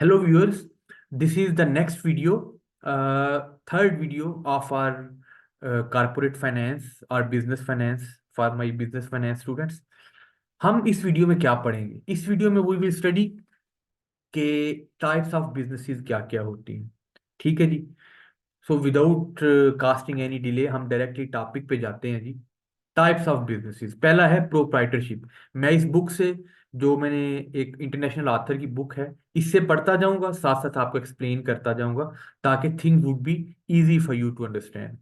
Hello viewers, this is the next video, third video of our corporate finance or business finance for my business finance students. हम इस video में क्या पढ़ेंगे? इस video में we will study के types of businesses क्या क्या होती हैं। ठीक है जी। So without casting any delay हम डायरेक्टली टॉपिक पे जाते हैं जी। टाइप्स ऑफ बिजनेसेस, पहला है प्रोप्राइटरशिप। मैं इस बुक से, जो मैंने एक इंटरनेशनल ऑथर की बुक है, इससे पढ़ता जाऊंगा, साथ साथ आपको एक्सप्लेन करता जाऊंगा ताकि things would be easy for you to understand.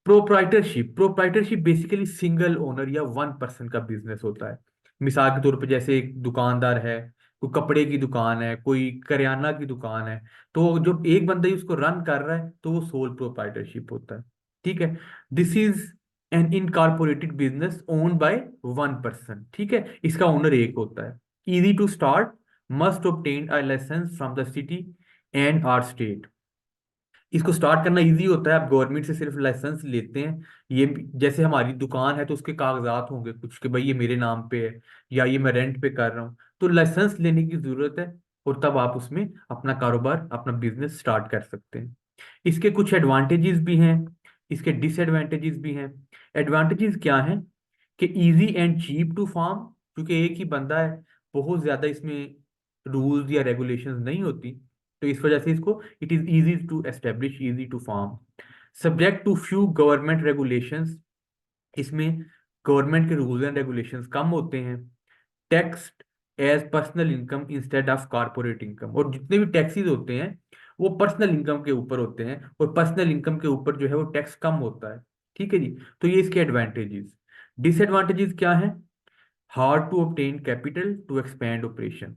Proprietorship basically single owner या वन पर्सन का बिजनेस होता है। मिसाल के तौर पर जैसे एक दुकानदार है, कोई कपड़े की दुकान है, कोई करियाना की दुकान है, तो जो एक बंदा ही उसको रन कर रहा है तो वो सोल प्रोप्राइटरशिप होता है। ठीक है। This is an incorporated business owned by one person. ठीक है, इसका ओनर एक होता है। Easy to start, must obtain a license from the city and or state। इसको स्टार्ट करना इजी होता है, आप गवर्नमेंट से सिर्फ लाइसेंस लेते हैं। ये जैसे हमारी दुकान है तो उसके कागजात होंगे कुछ कि भाई ये मेरे नाम पे है या ये मैं रेंट पे कर रहा हूँ, तो लाइसेंस लेने की जरूरत है और तब आप उसमें अपना कारोबार, अपना बिजनेस स्टार्ट कर सकते हैं। इसके कुछ एडवांटेजेस भी हैं, इसके डिसएडवांटेजेस भी हैं। एडवांटेजेस क्या हैं कि easy and cheap to form, क्योंकि एक ही बंदा है, बहुत ज्यादा इसमें रूल्स या रेगुलेशंस नहीं होती, तो इस वजह से इसको it is easy to establish, easy to form. Subject to few government regulations, इसमें गवर्नमेंट के रूल्स एंड रेगुलेशंस कम होते हैं। Tax as personal income instead of corporate income, और जितने भी टैक्सेस होते हैं वो पर्सनल इनकम के ऊपर होते हैं, और पर्सनल इनकम के ऊपर जो है वो टैक्स कम होता है। ठीक है जी। तो ये इसके एडवांटेजेस। डिसएडवांटेजेस क्या है? Hard to obtain capital to expand operation.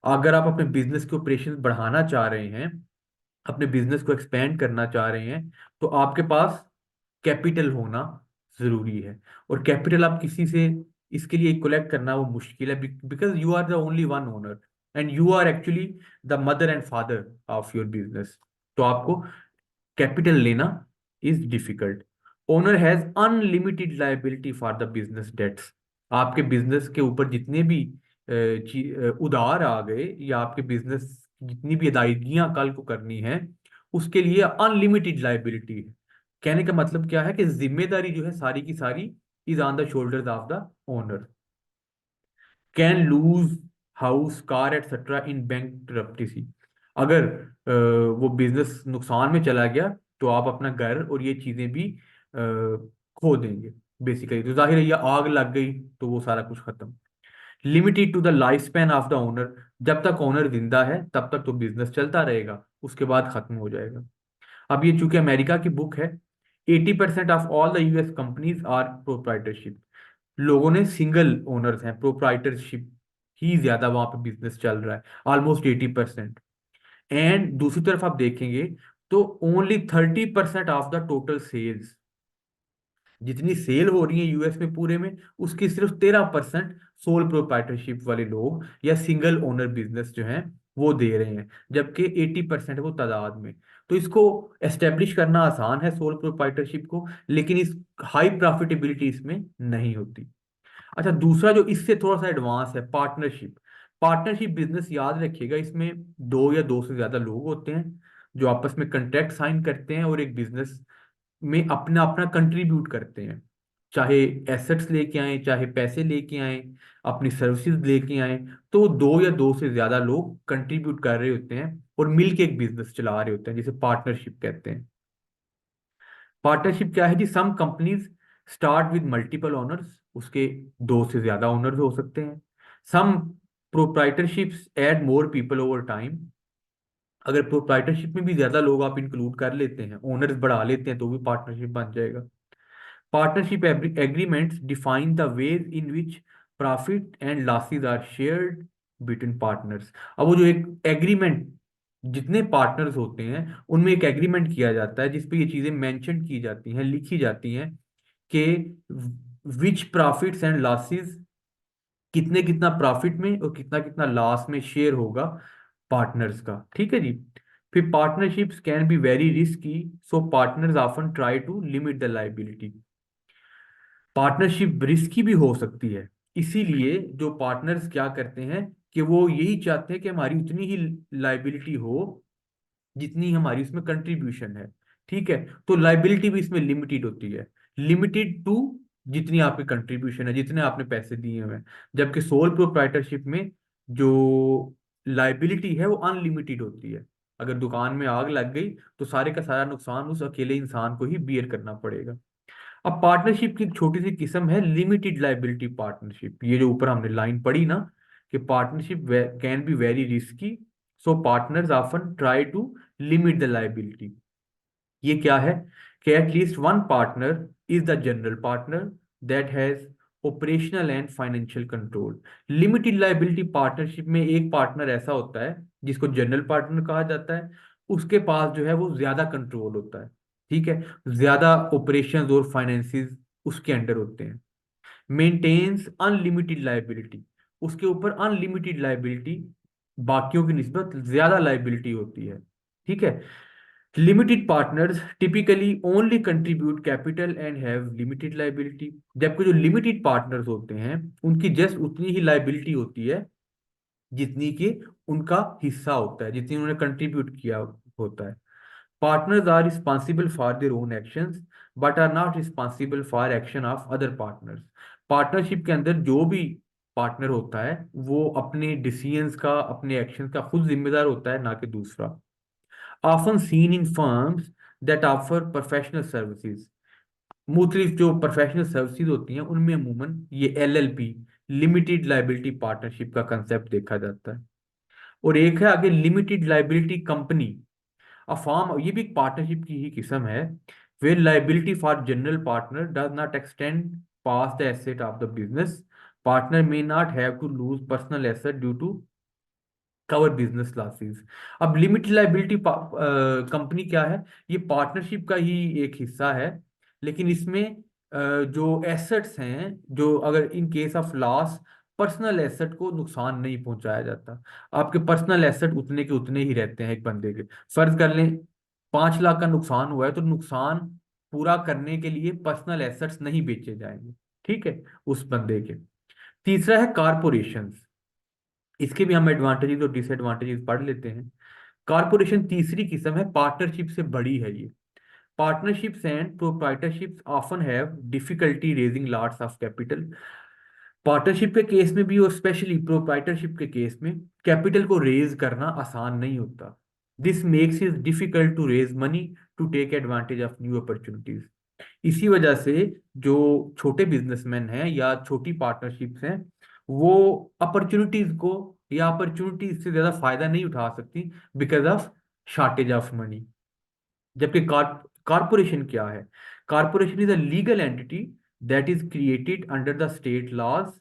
अगर आप अपने बिजनेस के ऑपरेशन बढ़ाना चाह रहे हैं, अपने बिजनेस को एक्सपेंड करना चाह रहे हैं, तो आपके पास कैपिटल होना जरूरी है। और कैपिटल आप किसी से, इसके लिए कलेक्ट करना वो मुश्किल है, because you are the only one owner and you are actually the mother and father of your business. तो आपको कैपिटल लेना is difficult. Owner has unlimited liability for the business debts. आपके बिजनेस के ऊपर जितने भी उधार आ गए या आपके बिजनेस जितनी भी अदायगियां कल को करनी है, उसके लिए अनलिमिटेड लाइबिलिटी है। कहने का मतलब क्या है कि जिम्मेदारी जो है सारी की सारी is on the shoulders of the owner. Can lose house, car etcetera in bank. अगर वो बिजनेस नुकसान में चला गया तो आप अपना घर और ये चीजें भी खो देंगे बेसिकली। तो जाहिर है ये आग लग गई तो वो सारा कुछ खत्म। Limited to the life span of the owner, जब तक ओनर जिंदा है तब तक तो बिजनेस चलता रहेगा, उसके बाद खत्म हो जाएगा। अब ये चूंकि अमेरिका की बुक है, 80% of all the US companies are proprietorship. लोगों ने सिंगल ओनर्स हैं, प्रोप्राइटरशिप ही ज्यादा वहां पे बिजनेस चल रहा है, ऑलमोस्ट 80%। एंड दूसरी तरफ आप देखेंगे तो only 30% of the total sales, जितनी सेल हो रही है यूएस में पूरे में, उसकी सिर्फ 13% सोल प्रोप्राइटरशिप वाले लोग या सिंगल ओनर बिजनेस जो हैं वो दे रहे हैं, जबकि 80% वो तादाद में। तो इसको एस्टेब्लिश करना आसान है सोल प्रोप्राइटरशिप को, लेकिन इस हाई प्रॉफिटेबिलिटी इसमें नहीं होती। अच्छा, दूसरा जो इससे थोड़ा सा एडवांस है, पार्टनरशिप। पार्टनरशिप बिजनेस याद रखिएगा, इसमें दो या दो से ज्यादा लोग होते हैं जो आपस में कॉन्ट्रैक्ट साइन करते हैं और एक बिजनेस में अपना अपना कंट्रीब्यूट करते हैं। चाहे एसेट्स लेके आए, चाहे पैसे लेके आए, अपनी सर्विसेज लेके आए, तो दो या दो से ज्यादा लोग कंट्रीब्यूट कर रहे होते हैं और मिलके एक बिजनेस चला रहे होते हैं, जिसे पार्टनरशिप कहते हैं। पार्टनरशिप क्या है जी? Some companies start with multiple owners, उसके दो से ज्यादा ओनर्स हो सकते हैं। Some proprietorships add more people over time. अगर प्रोप्राइटरशिप में भी ज्यादा लोग आप इंक्लूड कर लेते हैं, ओनर्स बढ़ा लेते हैं, तो भी पार्टनरशिप बन जाएगा। Partnership agreements define the ways in which profit and losses are shared between partners. अब वो जो एक एग्रीमेंट, जितने पार्टनर्स होते हैं उनमें एक एग्रीमेंट किया जाता है जिसपे ये चीजें मेंशन की जाती हैं, लिखी जाती हैं कि विच प्रॉफिट्स एंड लॉसेस, कितने कितना प्रॉफिट में और कितना कितना लॉस में शेयर होगा पार्टनर्स का। ठीक है जी। फिर partnerships can be very risky, so partners often try to limit the liability. Partnership risky भी हो सकती है, इसीलिए जो पार्टनर्स क्या करते हैं कि वो यही चाहते हैं कि हमारी उतनी ही लाइबिलिटी हो जितनी हमारी उसमें कंट्रीब्यूशन है। ठीक है, तो लाइबिलिटी भी इसमें लिमिटेड होती है, लिमिटेड टू जितनी आपकी कंट्रीब्यूशन है, जितने आपने पैसे दिए हुए हैं। जबकि सोल प्रोप्राइटरशिप में जो लाइबिलिटी है वो अनलिमिटेड होती है। अगर दुकान में आग लग गई तो सारे का सारा नुकसान उस अकेले इंसान को ही बियर करना पड़ेगा। अब पार्टनरशिप की एक छोटी सी किस्म है लिमिटेड लाइबिलिटी पार्टनरशिप। ये जो ऊपर हमने लाइन पढ़ी ना कि partnership can be very risky, so partners often try to limit the liability. ये क्या है कि at least one partner is the general partner that has operational and financial control. Limited liability partnership में एक पार्टनर ऐसा होता है जिसको जनरल पार्टनर कहा जाता है, उसके पास जो है वो ज्यादा कंट्रोल होता है। ठीक है, ज्यादा ऑपरेशंस और फाइनेंसिस उसके अंडर होते हैं। मेंटेन्स अनलिमिटेड लाइबिलिटी, उसके ऊपर अनलिमिटेड लाइबिलिटी, बाकियों की निस्बत ज्यादा लाइबिलिटी होती है। ठीक है, limited partners typically only contribute capital and have limited liability. जबकि जो लिमिटेड पार्टनर्स होते हैं उनकी जस्ट उतनी ही लाइबिलिटी होती है जितनी कि उनका हिस्सा होता है, जितनी उन्होंने कंट्रीब्यूट किया होता है। Partners are responsible for their own actions but are not responsible for action of other partners. Partnership के अंदर जो भी पार्टनर होता है वो अपने डिसीजंस का, अपने एक्शन का खुद जिम्मेदार होता है, ना कि दूसरा। often seen in firms that offer professional services। मुख्तलिफ जो प्रोफेशनल सर्विसेज होती हैं उनमें अमूमन ये LLP, लिमिटेड लाइबिलिटी पार्टनरशिप का कंसेप्ट देखा जाता है। और एक है आगे limited liability company. A form, ये भी एक पार्टनरशिप की ही किस्म है, where liability for general partner does not extend pass the asset of the business. Partner may not have to lose personal asset due to cover business losses. अब limited liability company क्या है? ये partnership का ही एक हिस्सा है, लेकिन इसमें जो एसेट्स हैं, जो अगर in case of loss personal asset को नुकसान नहीं पहुंचाया जाता। आपके पर्सनल एसेट उतने के उतने ही रहते हैं एक बंदे के। फर्ज कर लें 5 लाख का नुकसान हुआ है तो नुकसान पूरा करने के लिए पर्सनल एसेट्स नहीं बेचे जाएंगे, ठीक है, उस बंदे के। तीसरा है कारपोरेशन। इसके भी हम एडवांटेजेस और डिसएडवांटेजेस पढ़ लेते हैं। कारपोरेशन तीसरी किस्म है, पार्टनरशिप से बड़ी है ये। Partnerships and proprietorships often have difficulty raising lots of capital. Partnership के केस में भी और स्पेशली प्रोप्राइटरशिप के केस में कैपिटल को रेज करना आसान नहीं होता। This makes it difficult to raise money to take advantage of new opportunities. इसी वजह से जो छोटे बिजनेसमैन हैं या छोटी पार्टनरशिप्स हैं वो अपॉर्चुनिटीज को या अपॉर्चुनिटीज से ज्यादा फायदा नहीं उठा सकती because of shortage of money. जबकि कारपोरेशन क्या है? Corporation is a legal entity that is created under the state laws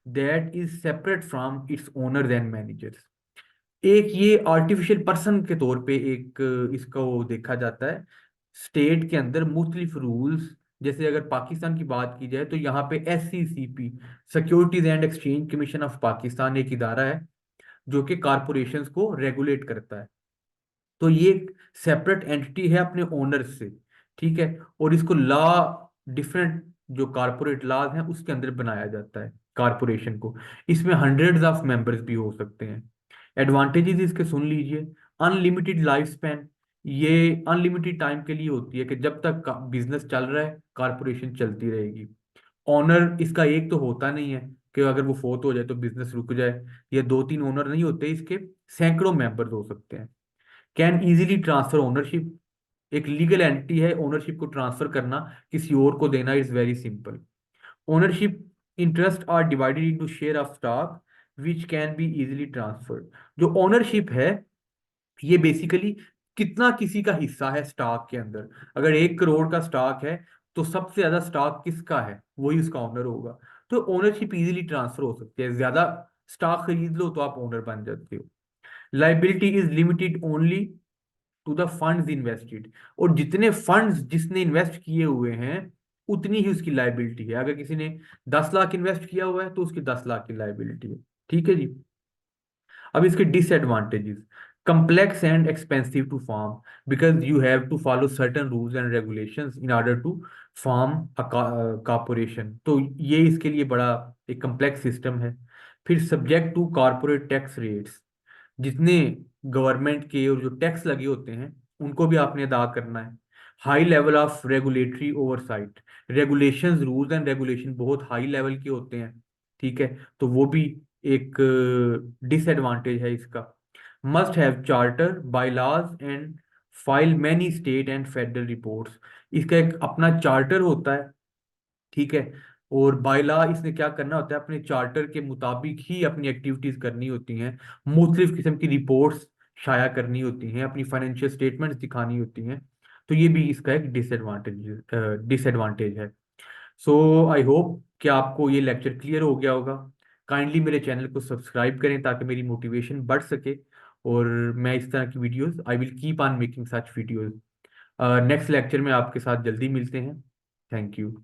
that is separate from its owners and managers. एक ये आर्टिफिशियल पर्सन के तौर पे एक इसको देखा जाता है। स्टेट के अंदर मुख्तलिफ रूल्स, जैसे अगर पाकिस्तान की बात की जाए तो यहाँ पे SECP, securities and exchange commission of Pakistan, एक इदारा है जो कि कारपोरेशंस को रेगुलेट करता है। तो ये एक सेपरेट एंटिटी है अपने ओनर से, ठीक है, और इसको लॉ डिफरेंट जो कारपोरेट लॉज हैं उसके अंदर बनाया जाता है कारपोरेशन को। इसमें हंड्रेड्स ऑफ मेंबर्स भी हो सकते हैं। एडवांटेजेस इसके सुन लीजिए। अनलिमिटेड लाइफ स्पैन, ये अनलिमिटेड टाइम के लिए होती है कि जब तक बिजनेस चल रहा है कारपोरेशन चलती रहेगी। ऑनर इसका एक तो होता नहीं है कि अगर वो फोत हो जाए तो बिजनेस रुक जाए, या 2-3 ओनर नहीं होते इसके, सैकड़ों मेंबर्स हो सकते हैं। कैन इजीली ट्रांसफर ओनरशिप, एक लीगल एंटिटी है, ओनरशिप को ट्रांसफर करना, किसी और को देना is very simple. Ownership interest are divided into share of stock which can be easily transferred. जो ओनरशिप है ये बेसिकली कितना किसी का हिस्सा है स्टॉक के अंदर। अगर 1 करोड़ का स्टॉक है तो सबसे ज्यादा स्टॉक किसका है? वही उसका ओनर होगा। तो ओनरशिप इजीली ट्रांसफर हो सकती है, ज्यादा स्टॉक खरीद लो तो आप ओनर बन जाते हो। Liability is limited only to the funds invested, और जितने फंड्स जिसने इन्वेस्ट किए हुए हैं उतनी ही उसकी लाइबिलिटी है। अगर किसी ने 10 लाख इन्वेस्ट किया हुआ है तो उसकी 10 लाख की लाइबिलिटी है। ठीक है जी। अब इसके disadvantages. complex and expensive to farm because you have to follow certain rules and regulations in order to farm a corporation। तो ये इसके लिए बड़ा एक complex system है। फिर subject to corporate tax rates, जितने गवर्नमेंट के और जो टैक्स लगे होते हैं उनको भी आपने अदा करना है। High level of regulatory oversight, regulations, rules and regulation बहुत हाई लेवल के होते हैं, ठीक है। तो वो भी एक डिसएडवांटेज है इसका। Must have charter by laws and file many state and federal reports, इसका एक अपना चार्टर होता है, ठीक है। और बाय लॉ इसने क्या करना होता है, अपने चार्टर के मुताबिक ही अपनी एक्टिविटीज करनी होती हैं। मुख्तलिफ किस्म की रिपोर्ट्स शाया करनी होती हैं, अपनी फाइनेंशियल स्टेटमेंट्स दिखानी होती हैं। तो ये भी इसका एक डिसएडवांटेज है। सो आई होप कि आपको ये लेक्चर क्लियर हो गया होगा। काइंडली मेरे चैनल को सब्सक्राइब करें ताकि मेरी मोटिवेशन बढ़ सके, और मैं इस तरह की videos, I will keep on making such videos. Next lecture में आपके साथ जल्दी मिलते हैं। Thank you.